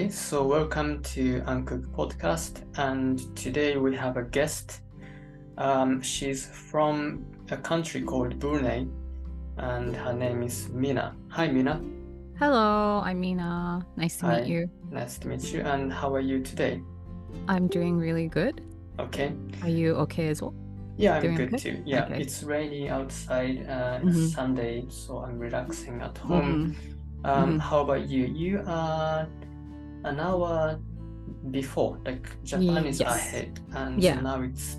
Okay, so welcome to Uncooked Podcast, and today we have a guest. She's from a country called Brunei, and her name is Mina. Hi, Mina. Hello, I'm Mina. Nice to meet Hi, you. nice to meet you. And how are you today? I'm doing really good. Okay. Are you okay as well? Yeah, I'm Doing good okay? too. Yeah, Okay. it's rainy outside. It's Mm-hmm. Sunday, so I'm relaxing at home. Mm-hmm. Mm-hmm. How about you? You are an hour before, like Japan is Yes. ahead, and Yeah. now it's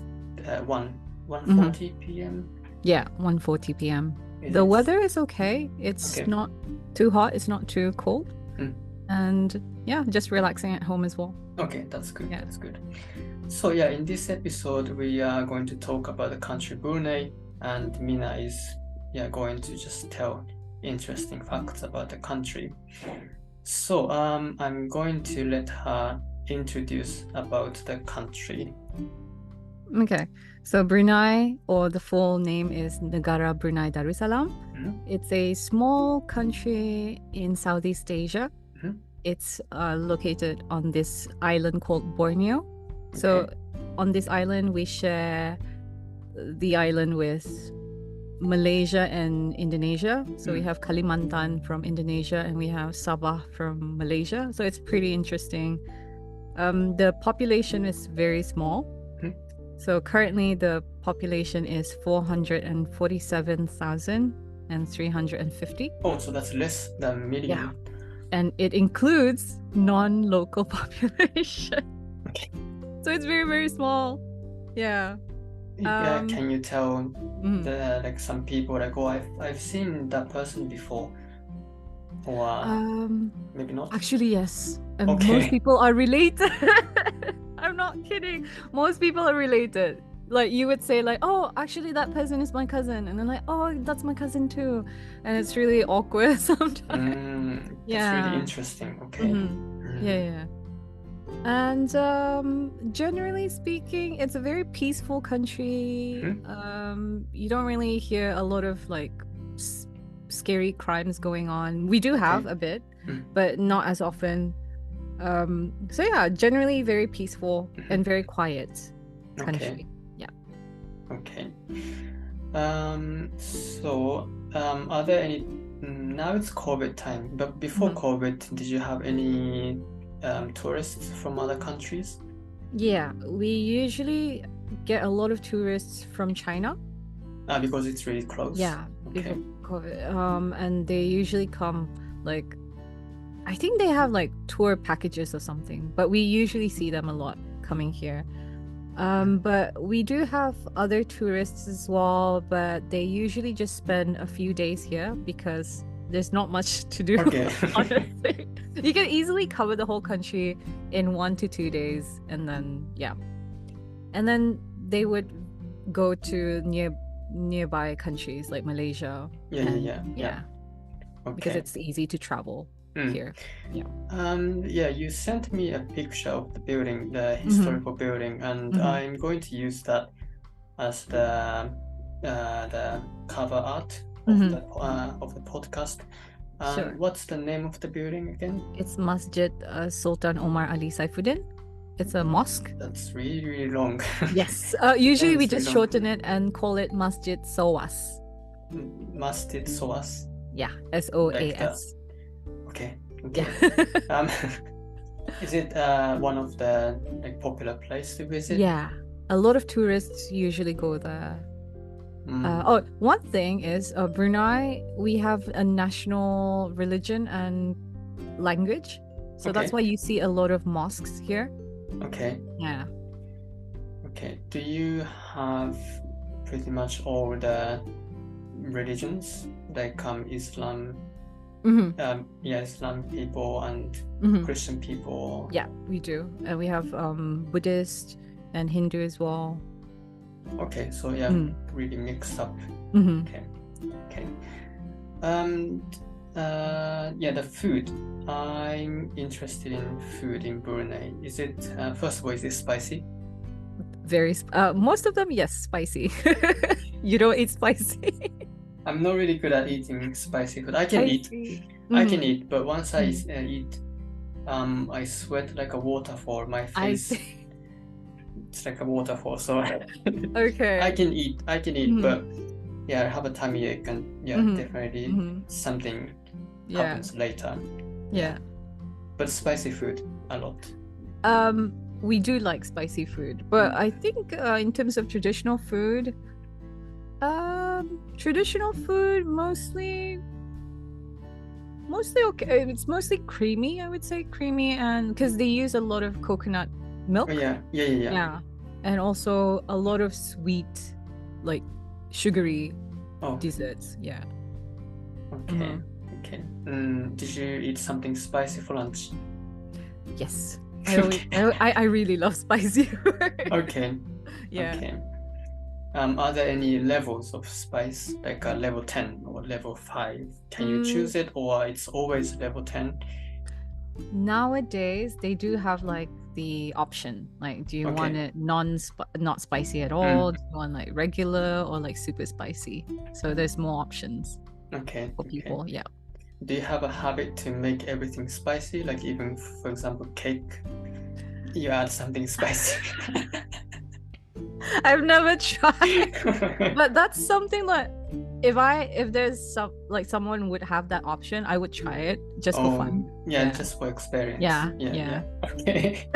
1 Mm-hmm. 1:40 p.m. Yeah, 1:40 p.m. Is The it? weather is okay. It's Okay. not too hot, it's not too cold. Mm. And yeah, just relaxing at home as well. Okay, that's good. Yeah. That's good. So yeah, in this episode, we are going to talk about the country Brunei, and Mina is going to just tell interesting facts about the country. So I'm going to let her introduce about the country. Okay. So Brunei, or the full name is Negara Brunei Darussalam. Mhm. It's a small country in Southeast Asia. Mhm. It's located on this island called Borneo. So Okay. on this island, we share the island with Malaysia and Indonesia. So we have Kalimantan from Indonesia and we have Sabah from Malaysia. So it's pretty interesting. The population is very small. Mhm. So currently the population is 447,350. Oh, so that's less than million. Yeah. And it includes non-local population. Okay. So it's very, very small. Yeah. Yeah, can you tell Mhm. the like some people like, oh, I've seen that person before, or maybe not? Actually, yes. And Okay. most people are related. I'm not kidding. Most people are related. Like you would say like, oh, actually that person is my cousin. And then like, oh, that's my cousin too. And it's really awkward sometimes. That's Yeah. really interesting. Okay. Mhm. Yeah. And generally speaking, it's a very peaceful country. You don't really hear a lot of like scary crimes going on. We do have a bit, but not as often. So yeah, generally very peaceful and very quiet country. Okay. Yeah. Okay. So are there any now it's COVID time, but before COVID, did you have any tourists from other countries? Yeah, we usually get a lot of tourists from China. Because it's really close. Yeah, Okay. before COVID. And they usually come like, I think they have like tour packages or something, but we usually see them a lot coming here. But we do have other tourists as well, but they usually just spend a few days here because there's not much to do. Okay. Honestly, you can easily cover the whole country in 1 to 2 days, and then they would go to nearby countries like Malaysia. Yeah. Okay. Because it's easy to travel here. Yeah. You sent me a picture of the building, the historical building, and I'm going to use that as the cover art of the podcast. Sure. What's the name of the building again? It's Masjid Sultan Omar Ali Saifuddin. It's a mosque. That's really, really long. Yes. Usually we just shorten it and call it Masjid Sowas. Masjid Sowas? Yeah, SOAS. Okay. Yeah. Is it one of the like popular places to visit? Yeah, a lot of tourists usually go there. One thing is Brunei, we have a national religion and language. So that's why you see a lot of mosques here. Okay. Yeah. Okay. Do you have pretty much all the religions like Islam? Islam people and Christian people. Yeah, we do. And we have Buddhist and Hindu as well. Okay, so really mixed up. Okay. The food. I'm interested in food in Brunei. Is it first of all, is it spicy? Very most of them, yes, spicy. You don't eat spicy? I'm not really good at eating spicy food. I can eat, but once I eat I sweat like a waterfall. My I face, see. it's like a waterfall. So Okay. I can eat, Mhm. but yeah, I have a tummy ache, and yeah, Mhm. definitely Mhm. something Yeah. happens later. Yeah. But spicy food a lot. We do like spicy food, but I think in terms of traditional food mostly okay. It's mostly creamy, I would say, creamy, and because they use a lot of coconut milk. Oh, yeah. Yeah. And also a lot of sweet, like sugary Oh, desserts. Yeah. okay. Okay. Did you eat something spicy for lunch? Yes. Okay. I really love spicy food. Okay. Yeah. Okay. Are there any levels of spice, like a level 10 or level 5? Can you choose it, or it's always level 10? Nowadays, they do have like the option. Like, do you want Okay. it not spicy at all? Do you want like regular or like super spicy? So there's more options Okay. for people. Yeah. Do you have a habit to make everything spicy? Like even, for example, cake, you add something spicy. I've never tried, but that's something that if there's someone would have that option, I would try it just for fun. Yeah, Yeah. just for experience. Yeah. Yeah. Okay.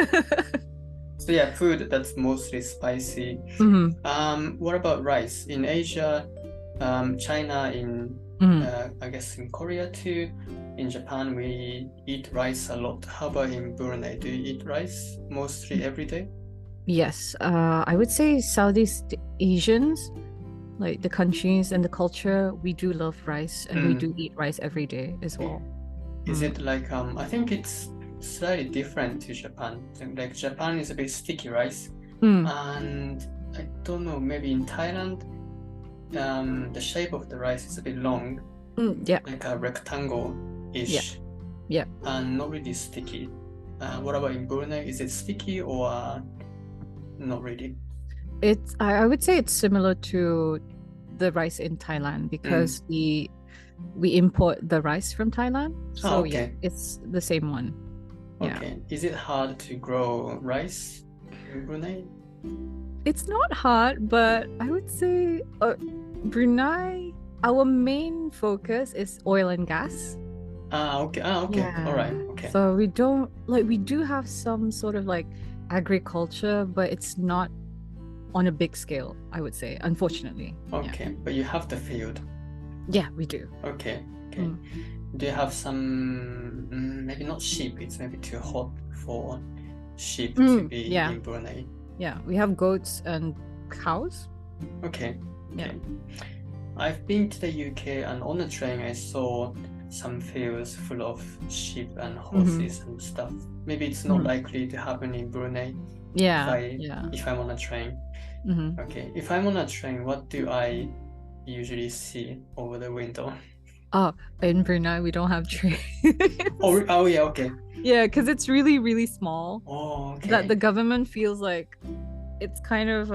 So yeah, food that's mostly spicy. What about rice? In Asia, China, I guess in Korea too, in Japan, we eat rice a lot. How about in Brunei? Do you eat rice mostly every day? Yes. I would say Southeast Asians, like the countries and the culture, we do love rice and we do eat rice every day as well. Is it like I think it's slightly different to Japan. Like Japan is a bit sticky rice, and I don't know, maybe in Thailand, the shape of the rice is a bit long, Yeah. like a rectangle-ish, Yeah. and not really sticky. What about in Brunei? Is it sticky or not really? I would say it's similar to the rice in Thailand because we import the rice from Thailand. So okay. yeah, it's the same one. Yeah. Okay. Is it hard to grow rice in Brunei? It's not hard, but I would say Brunei, our main focus is oil and gas. Okay. Okay. Yeah. All right. Okay. So we do have some sort of like agriculture, but it's not on a big scale, I would say, unfortunately. Okay. Yeah. But you have the field. Yeah, we do. Okay. Okay. Do you have some, maybe not sheep, it's maybe too hot for sheep to be in Brunei? Yeah, we have goats and cows. Okay. Yeah. I've been to the UK, and on the train I saw some fields full of sheep and horses and stuff. Maybe it's not likely to happen in Brunei. If I'm on a train. Okay. If I'm on a train, what do I usually see over the window? Oh, in Brunei, we don't have trains. Oh, yeah, okay. Yeah, because it's really, really small. Oh, okay. That the government feels like it's kind of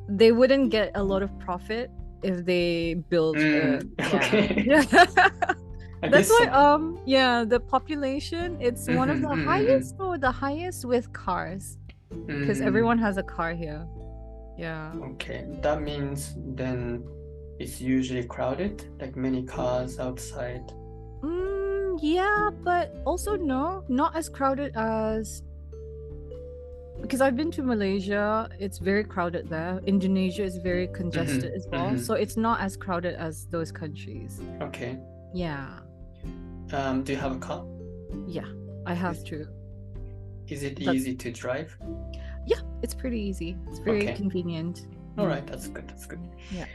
they wouldn't get a lot of profit if they build okay. That's why the population, it's one of the highest or the highest with cars. Because everyone has a car here. Yeah. Okay. That means then it's usually crowded, like many cars outside. Yeah, but also no, not as crowded as, because I've been to Malaysia, it's very crowded there. Indonesia is very congested as well. So it's not as crowded as those countries. Okay. Yeah. Do you have a car? Yeah, I have to. Is it easy to drive? Yeah, it's pretty easy. It's very convenient. All right, that's good. That's good. Yeah.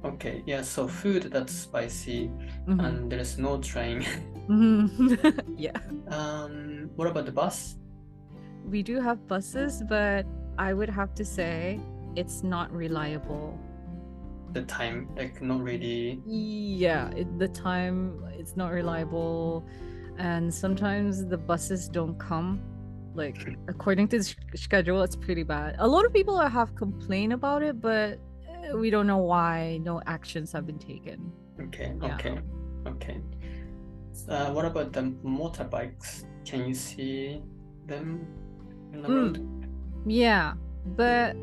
Okay, yeah, so food that's spicy and there's no train. Yeah. What about the bus? We do have buses, but I would have to say it's not reliable. The time, like not really. Yeah, the time, it's not reliable. And sometimes the buses don't come. Like, according to the schedule, it's pretty bad. A lot of people have complained about it, but we don't know why no actions have been taken. Okay. What about the motorbikes? Can you see them in the road? Yeah, but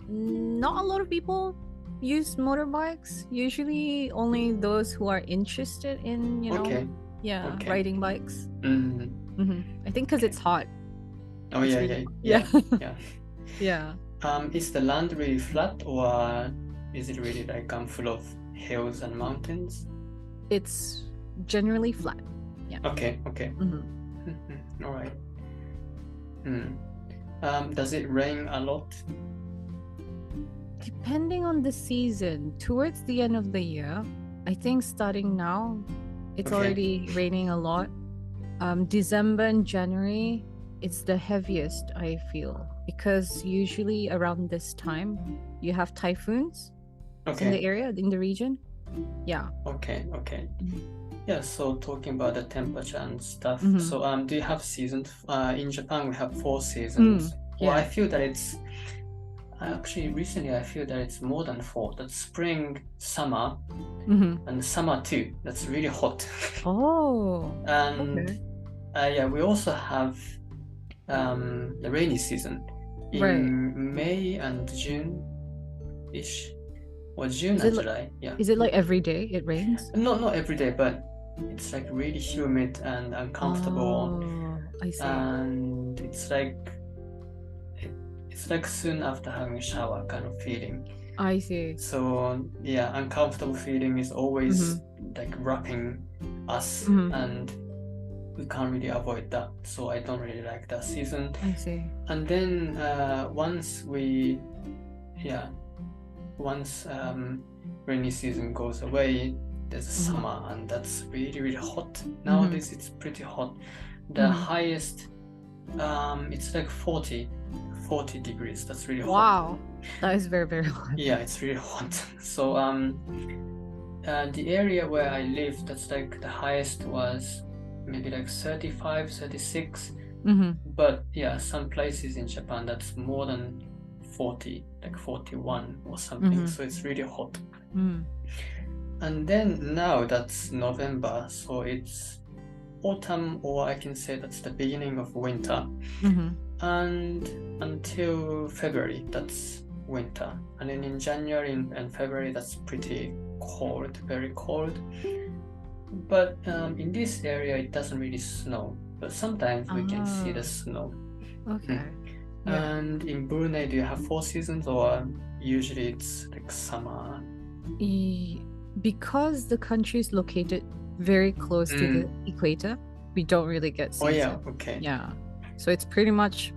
not a lot of people use motorbikes. Usually only those who are interested in, Okay. riding bikes. Mm. I think because it's hot. Oh, It's yeah, really yeah, hot. yeah. Yeah. Is the land really flat, or is it really like full of hills and mountains? It's generally flat. Yeah. Okay. All right. Does it rain a lot? Depending on the season, towards the end of the year, I think starting now, it's Okay. already raining a lot. December and January, it's the heaviest, I feel, because usually around this time you have typhoons in the Okay. area, in the region. Yeah. Okay. Yeah, so talking about the temperature and stuff. So do you have seasons? In Japan we have 4 seasons. Well, I Yeah. feel that it's actually recently I feel that it's more than 4. That's spring, summer, and summer too. That's really hot. Oh. And Okay. yeah, we also have the rainy season in Right. May and June-ish, or June Is and it like, July. Yeah. is it like every day it rains? Not every day, but it's like really humid and uncomfortable. Oh, I see. And it's like soon after having a shower kind of feeling. I see. So yeah, uncomfortable feeling is always like wrapping us, and we can't really avoid that. So I don't really like that season. I see. And then once rainy season goes away, there's a summer, and that's really, really hot. Nowadays it's pretty hot. The highest, it's like 40 degrees. That's really hot. Wow, that is very, very hot. Yeah, it's really hot. So the area where I live, that's like the highest was maybe like 35, 36. But yeah, some places in Japan that's more than 40, like 41 or something. So it's really hot. And then now that's November, so it's autumn, or I can say that's the beginning of winter. And until February, that's winter. And then in January and February, that's pretty cold, very cold. But in this area, it doesn't really snow. But sometimes we can see the snow. Okay. And in Brunei, do you have 4 seasons, or usually it's like summer? Because the country is located very close to the equator, we don't really get seasons. Oh yeah, okay. Yeah. So it's pretty much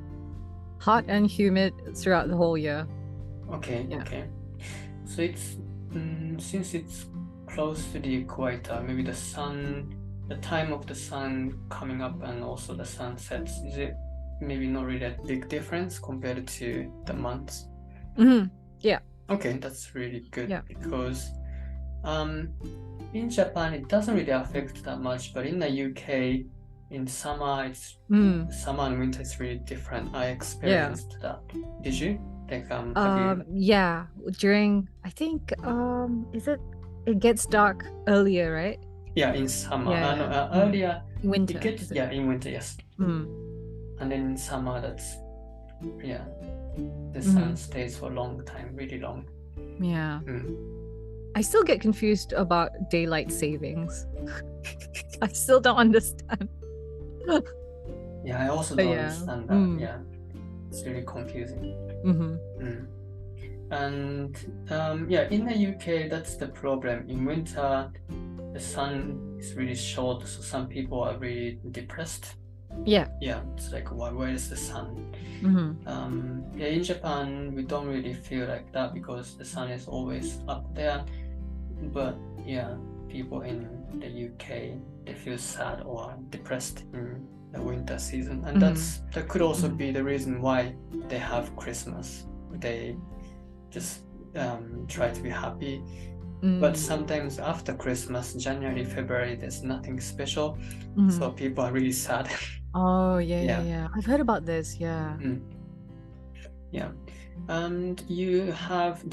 hot and humid throughout the whole year. Okay. So it's since it's close to the equator, maybe the time of the sun coming up and also the sun sets, is it maybe not really a big difference compared to the months? Yeah. Okay, that's really good. Yeah. Because in Japan it doesn't really affect that much, but in the UK, in summer summer and winter is really different. I experienced that. Did you? Like have you... Yeah, during, I think it gets dark earlier, right? Yeah, in summer. Yeah. Earlier winter. In winter, yes. And then in summer, that's the sun stays for a long time, really long. Yeah. I still get confused about daylight savings. I still don't understand. Yeah, I also don't understand that. Yeah, it's really confusing. And in the UK, that's the problem. In winter, the sun is really short, so some people are really depressed. Yeah, it's like, where is the sun? In Japan, we don't really feel like that because the sun is always up there. But yeah, people in the UK, they feel sad or depressed in the winter season, and that could also be the reason why they have Christmas. They just try to be happy. But sometimes after Christmas, January, February, there's nothing special, so people are really sad. Oh yeah. I've heard about this. Yeah. And do you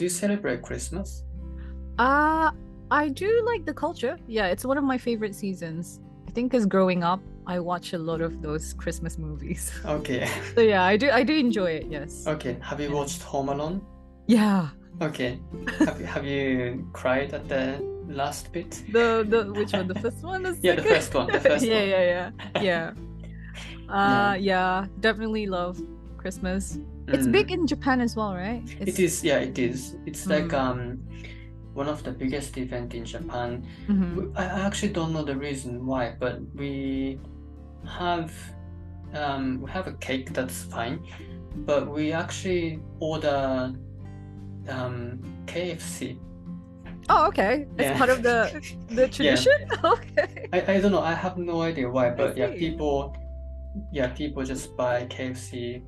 celebrate Christmas? I do like the culture. Yeah, it's one of my favorite seasons. think because growing up, I watch a lot of those Christmas movies. Okay. So yeah, I do enjoy it. Yes. Okay. Have you watched Home Alone? Yeah. Okay. Have you cried at the last bit? The which one? The first one? The Yeah, the second? first one. The first one. Yeah. Yeah, definitely love Christmas. It's big in Japan as well, right? It is. Yeah, it is. It's like Mm. one of the biggest event in Japan. Mhm. I actually don't know the reason why, but we have a cake that's fine, but we actually order KFC. Oh, okay. It's Yeah. part of the tradition. Okay. I don't know. I have no idea why, but yeah, see. people just buy KFC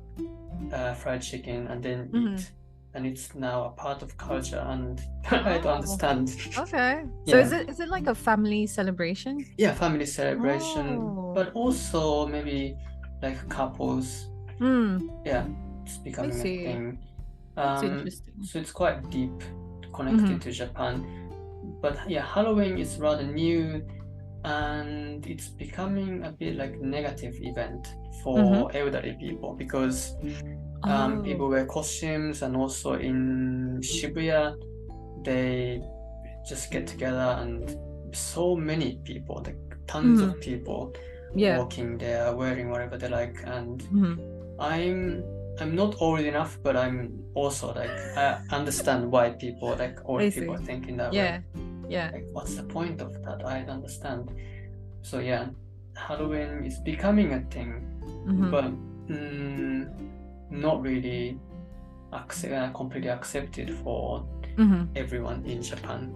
fried chicken and then eat, and it's now a part of culture, and I don't understand. Okay. So Yeah. is it like a family celebration? Yeah, family celebration, Oh. but also maybe like couples. Yeah, it's becoming a see. thing. That's interesting. So it's quite deep connected to Japan. But yeah, Halloween is rather new, and it's becoming a bit like negative event for elderly people, because people wear costumes, and also in Shibuya they just get together, and so many people, like tons of people walking there wearing whatever they like, and I'm not old enough, but I'm also like, I understand why people, like old people, think in that way. Yeah. Like, what's the point of that? I don't understand. So yeah, Halloween is becoming a thing, but not really completely accepted for everyone in Japan.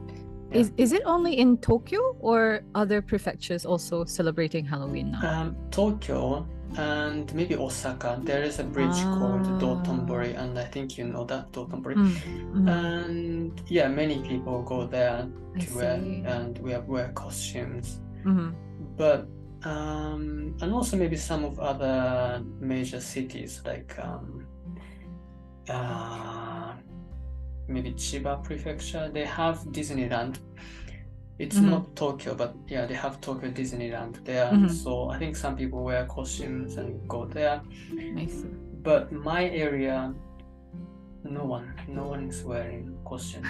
Yeah. Is it only in Tokyo, or other prefectures also celebrating Halloween now? Tokyo and maybe Osaka, there is a bridge called Dotonbori, and I think you know that, Dotonbori. And yeah, many people go there to wear costumes. But and also maybe some of other major cities, like maybe Chiba Prefecture, they have Disneyland. It's not Tokyo, but yeah, they have Tokyo Disneyland there. So I think some people wear costumes and go there. Nice. But my area, no one is wearing costumes.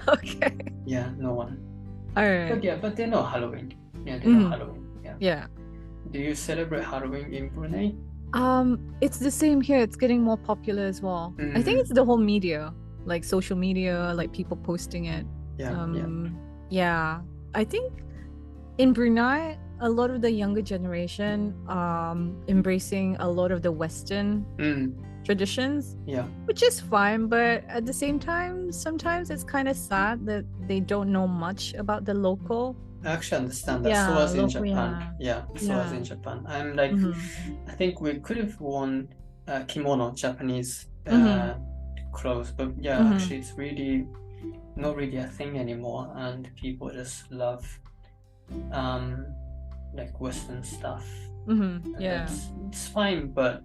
Okay. Yeah, no one. All right. But they know Halloween. Yeah, they know Halloween. Yeah. Do you celebrate Halloween in Brunei? It's the same here. It's getting more popular as well. I think it's the whole media, like social media, like people posting it. Yeah. I think in Brunei, a lot of the younger generation embracing a lot of the Western traditions, which is fine, but at the same time, sometimes it's kind of sad that they don't know much about the local. I actually understand that. So as in Japan. As in Japan. I'm like, I think we could have worn kimono, Japanese clothes, but actually it's really not really a thing anymore, and people just love like Western stuff. It's fine, but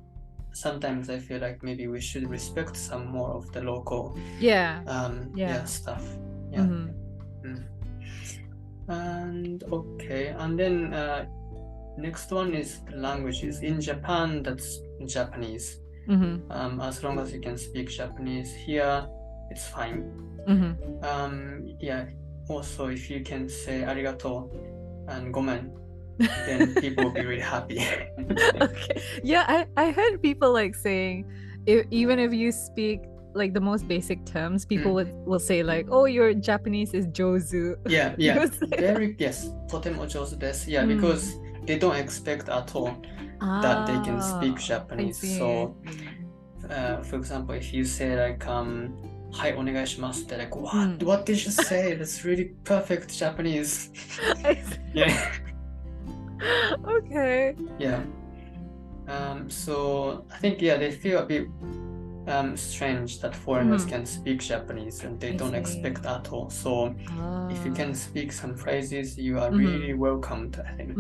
sometimes I feel like maybe we should respect some more of the local stuff. And okay, and then next one is the languages. In Japan, that's Japanese. As long as you can speak Japanese here, it's fine. Also, if you can say arigato and gomen, then people will be really happy. Okay. Yeah, I heard people like saying, even if you speak like the most basic terms, people will say like, oh, your Japanese is jozu. Totemo jozu desu. Yeah, because they don't expect at all that they can speak Japanese. So for example, if you say like "Hai onegaishimasu," they're like, what did you say? That's really perfect Japanese. Yeah. Okay. Yeah. So I think they feel a bit strange that foreigners can speak Japanese, and they don't expect at all. So if you can speak some phrases, you are really welcomed, I think.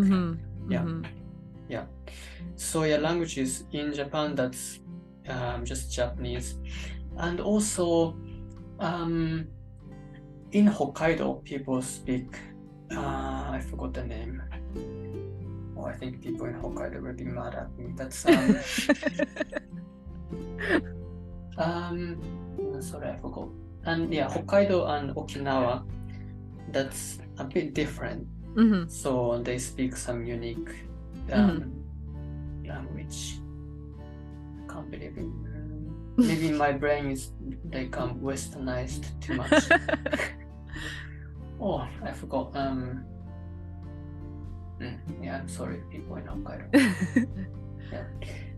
Yeah. So languages in Japan, that's just Japanese. And also in Hokkaido, people speak I forgot the name. Oh, I think people in Hokkaido will be mad at me. That's sorry, I forgot. And yeah, Hokkaido and Okinawa, that's a bit different. So they speak some unique language. I can't believe it. Maybe my brain is like westernized too much. Oh, I forgot. Yeah, I'm sorry, people in Hokkaido. Yeah.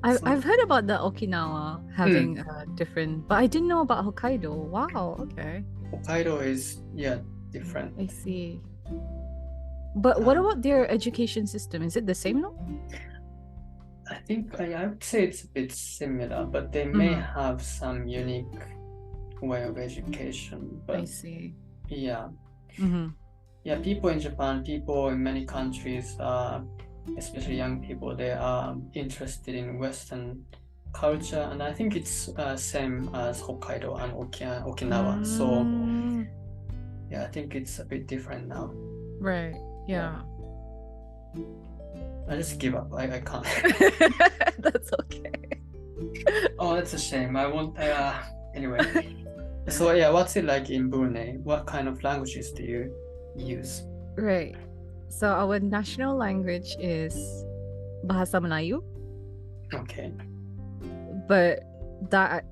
I've heard about the Okinawa having different, but I didn't know about Hokkaido. Wow, okay. Hokkaido is different. I see. But what about their education system? Is it the same now? I think I would say it's a bit similar, but they may have some unique way of education. But I see. Yeah. Yeah, people in Japan, people in many countries, especially young people, they are interested in Western culture, and I think it's same as Hokkaido and Okinawa. So yeah, I think it's a bit different now. Right. Yeah. I just give up. I can't. That's okay. Oh, that's a shame. I want. Anyway. So yeah, what's it like in Brunei? What kind of languages do you use? Right. So our national language is Bahasa Melayu. Okay. But that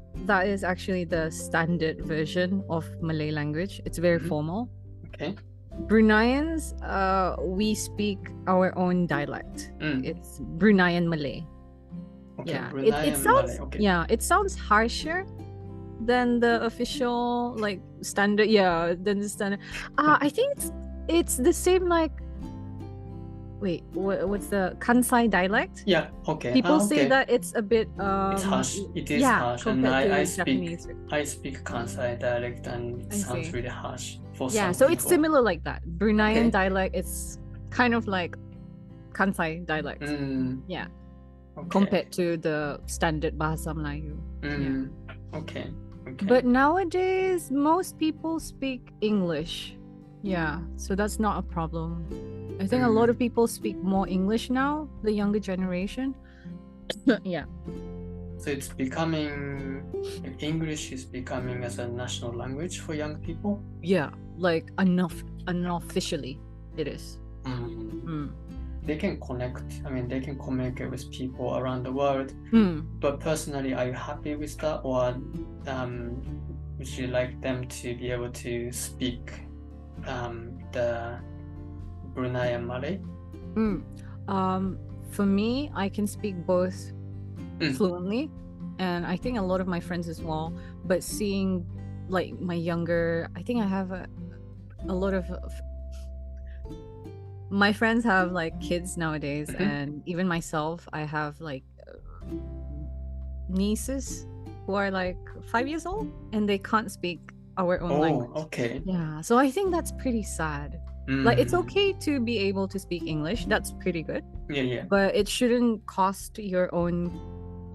is actually the standard version of Malay language. It's very formal. Okay. Bruneians, we speak our own dialect. It's Bruneian Malay. Okay, yeah. Bruneian It sounds Malay. Okay. Yeah, it sounds harsher than the official like standard. Yeah, than the standard. I think it's the same like. Wait, what's the Kansai dialect? Yeah, okay. People say that it's a bit it's harsh. It is harsh, and I speak Kansai dialect, and it sounds really harsh for some so people. It's similar like that. Bruneian dialect, it's kind of like Kansai dialect. Yeah. Okay. Compared to the standard Bahasa Melayu. Okay. But nowadays, most people speak English. Yeah, so that's not a problem. I think a lot of people speak more English now, the younger generation. Yeah. So it's becoming, English is becoming as a national language for young people? Yeah, like unofficially it is. They can connect, they can communicate with people around the world. But personally, are you happy with that, or would you like them to be able to speak the Bruneian Malay? For me, I can speak both fluently, and I think a lot of my friends as well. But seeing like my younger, I think I have a lot of my friends have like kids nowadays, and even myself, I have like nieces who are like 5 years old, and they can't speak our own language. Okay. Yeah, so I think that's pretty sad. Like, it's okay to be able to speak English. That's pretty good. Yeah. But it shouldn't cost your own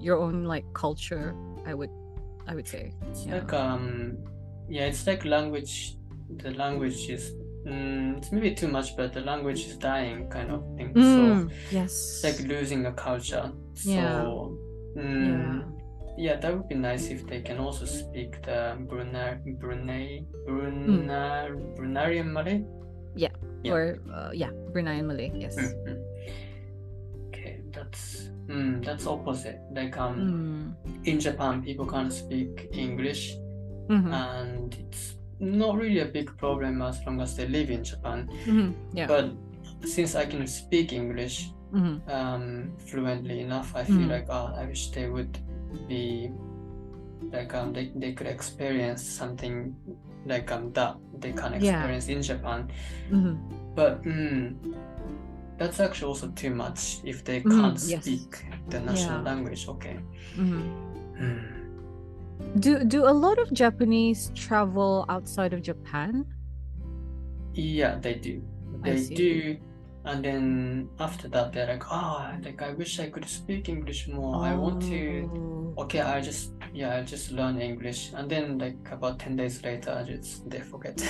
like culture. I would say. It's like it's like language. The language is it's maybe too much, but the language is dying, kind of thing. So yes, it's like losing a culture. So that would be nice if they can also speak the Bruneian Malay. Yeah. Or Bruneian Malay. Yes. Okay, that's opposite. Like in Japan, people can't speak English, and it's not really a big problem as long as they live in Japan. But since I can speak English fluently enough, I feel like I wish they would be like they could experience something like that they can't experience in Japan. But that's actually also too much if they can't speak the national language. Okay. Do a lot of Japanese travel outside of Japan? Yeah, they do. They do. And then after that, they're like, I wish I could speak English more. I want to. Okay, I'll just learn English. And then like about 10 days later, they forget.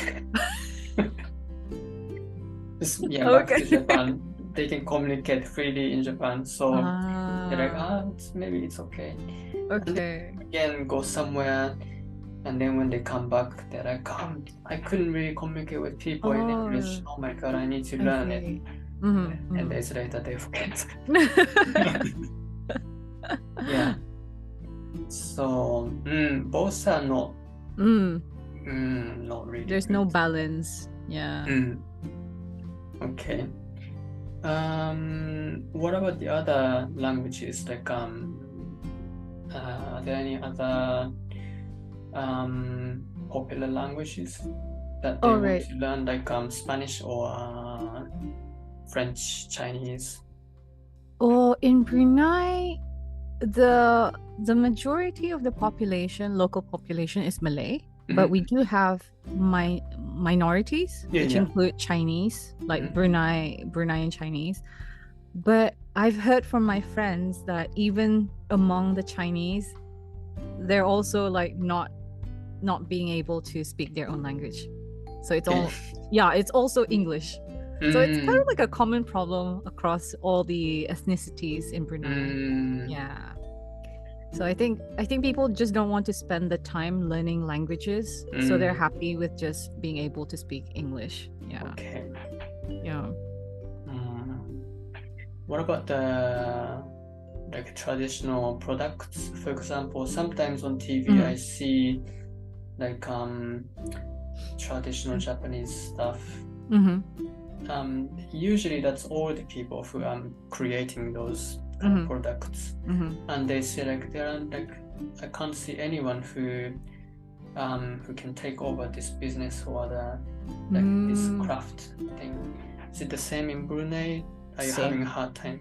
back to Okay. Japan. They can communicate freely in Japan, so they're like, maybe it's okay. Okay. And then again, go somewhere, and then when they come back, they're like, I couldn't really communicate with people in English. Oh my God, I need to learn it. And days later, they forget. Yeah. So, both are not really There's good. no balance. Yeah. Okay. What about the other languages? Like, are there any other popular languages that they want to learn, like Spanish or French, Chinese? Oh, in Brunei, the majority of the population, local population, is Malay, but we do have minorities, which include Chinese, like Bruneian Chinese. But I've heard from my friends that even among the Chinese, they're also like not being able to speak their own language. So it's all it's also English. So it's kind of like a common problem across all the ethnicities in Brunei. Yeah. So I think people just don't want to spend the time learning languages, so they're happy with just being able to speak English. Yeah. Okay. Yeah. What about the like traditional products? For example, sometimes on TV I see like traditional Japanese stuff. Usually that's all the people who are creating those products, and they say like I can't see anyone who can take over this business or this craft thing. Is it the same in Brunei? Are you having a hard time?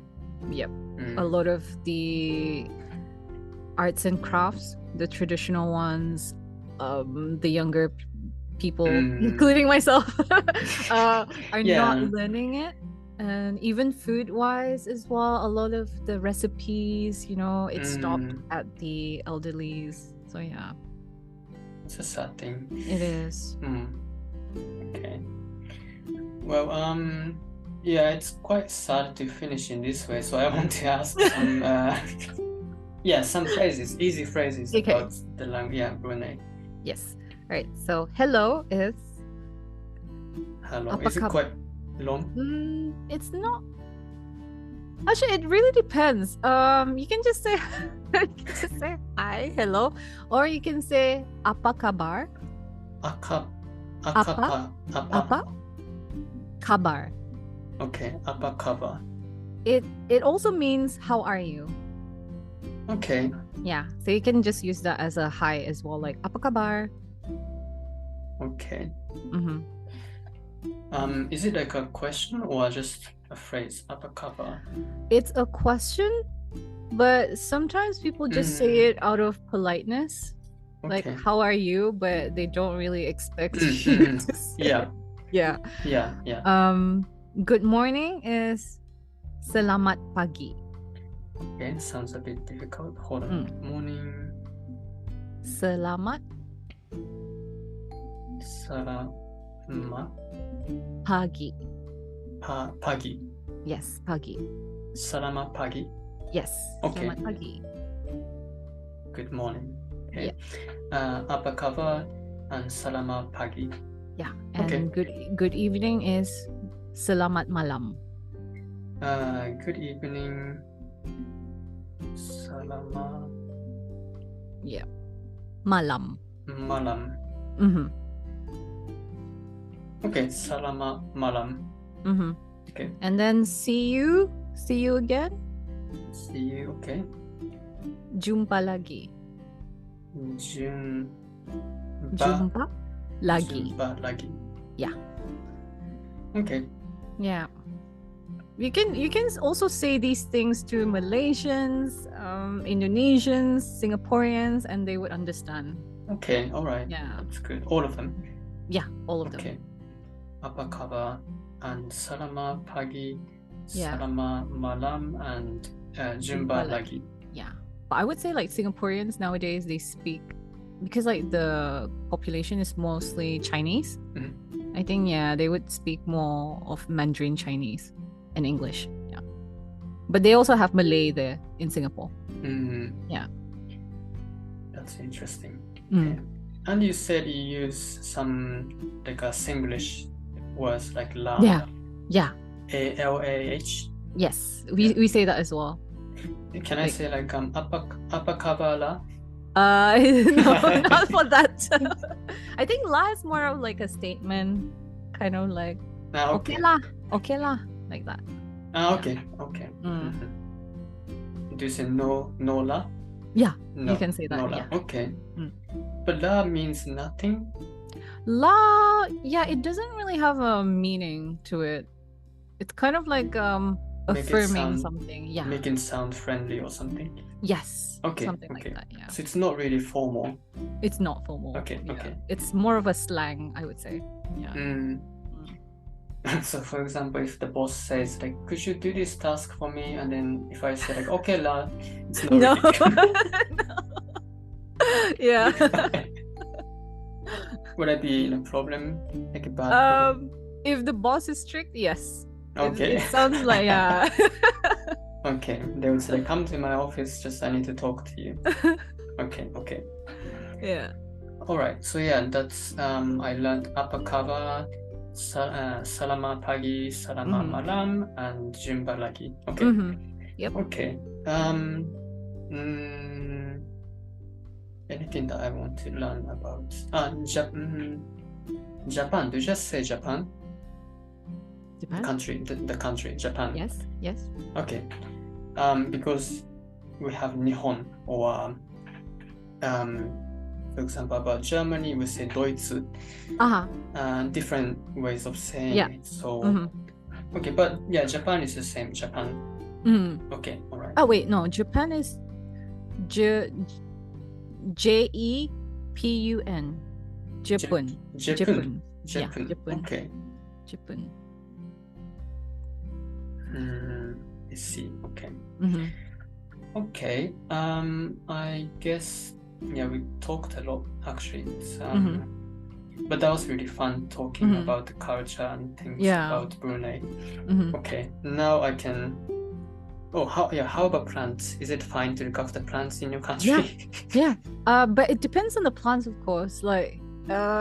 Yep. A lot of the arts and crafts, the traditional ones, the younger people, including myself, are not learning it. And even food-wise as well, a lot of the recipes, it stopped at the elderlies. So yeah. It's a sad thing. It is. Okay. Well, it's quite sad to finish in this way. So I want to ask some, some phrases, easy phrases about the language, Brunei. Yes. All right. So hello is. Hello. Is it quite long? It's not. Actually, it really depends. You can just say, hi, hello, or you can say apa kabar. Apa kabar. Okay, apa kabar. It also means how are you. Okay. Yeah, so you can just use that as a hi as well, like apa kabar. Okay. Is it like a question or just a phrase? Apa kabar? It's a question, but sometimes people just say it out of politeness. Like, how are you? But they don't really expect you to say it. Yeah. Good morning is selamat pagi. Okay, sounds a bit difficult. Hold on. Morning. Selamat pagi. Pagi. Yes, pagi. Selamat pagi. Yes. Okay. Selamat pagi. Good morning. Okay. Apa kabar and selamat pagi. Yeah. And good evening is selamat malam. Good evening. Selamat. Yeah. Malam. Malam. Okay, selamat malam. Okay. And then see you again. See you, okay. Jumpa lagi. Jumpa lagi. Yeah. Okay. Yeah. You can also say these things to Malaysians, Indonesians, Singaporeans, and they would understand. Okay, all right. Yeah. That's good. All of them? Yeah, all of them. Okay. Apa kabar and selamat pagi, Yeah. selamat malam, and jumpa lagi. Yeah. But I would say like Singaporeans nowadays, they speak, because like the population is mostly Chinese, I think, yeah, they would speak more of Mandarin Chinese and English. Yeah. But they also have Malay there in Singapore. Yeah. That's interesting. Mm. Okay. And you said you use some like a Singlish words like la. Yeah. Yeah. ALAH. Yes. We say that as well. Can I say like apakaba la? No, not for that. I think la is more of like a statement, kind of like okay lah, like that. Okay. Do you say no la? Yeah, no, you can say that. No la. Yeah. Okay. But la means nothing. La, yeah, it doesn't really have a meaning to it. It's kind of like affirming something. Yeah. Make it sound friendly or something. Yes. Okay. Something like that. Yeah. So it's not really formal. It's not formal. Okay. Yeah. Okay. It's more of a slang, I would say. Yeah. So for example, if the boss says like, could you do this task for me? And then if I say like, okay la, it's not no. really... No. Yeah. Would I be in a problem? Like a bad problem? If the boss is strict, yes. Okay. It sounds like yeah. Okay. They would say, come to my office, just I need to talk to you. Okay. Yeah. Alright, so yeah, that's I learned apa kabar, selamat pagi, selamat malam, and jumpa lagi. Okay. Yep. Okay. Anything that I want to learn about? Japan. Do you just say Japan? Japan? The country, Japan. Yes. Okay. Because we have Nihon, or for example, about Germany, we say Deutsche. Different ways of saying it. So, okay, but yeah, Japan is the same. Japan. Okay, all right. Oh wait, no, Japan is Jepun. Japan. Japan. Yeah, Japan. Okay. Japan. I see. Okay. Okay. I guess we talked a lot actually. But that was really fun talking about the culture and things about Brunei. Okay. Now I can. Oh, how about plants? Is it fine to look after plants in your country? Yeah. But it depends on the plants, of course. Like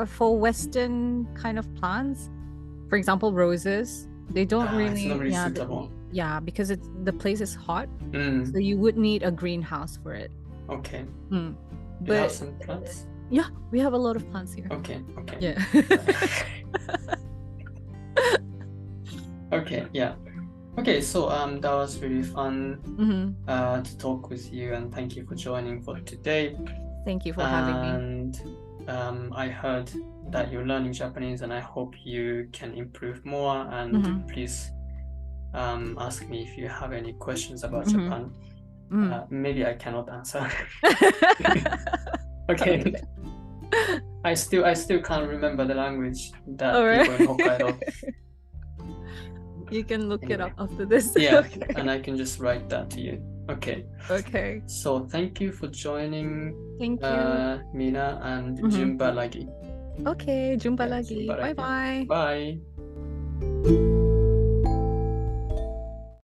for Western kind of plants, for example, roses, they don't really. It's not really suitable. Yeah, because the place is hot, so you would need a greenhouse for it. Okay. But you have some plants? Yeah, we have a lot of plants here. Okay. Yeah. Okay. Yeah. Okay, so that was really fun to talk with you, and thank you for joining for today. Thank you for having me. And I heard that you're learning Japanese, and I hope you can improve more. And please ask me if you have any questions about Japan. Maybe I cannot answer. Okay. I still can't remember the language that people in Hokkaido. You can look it up after this. Yeah, and I can just write that to you. Okay. So thank you for joining. Thank you, Mina, and jumpa lagi. Okay, jumpa lagi. Bye bye. Bye.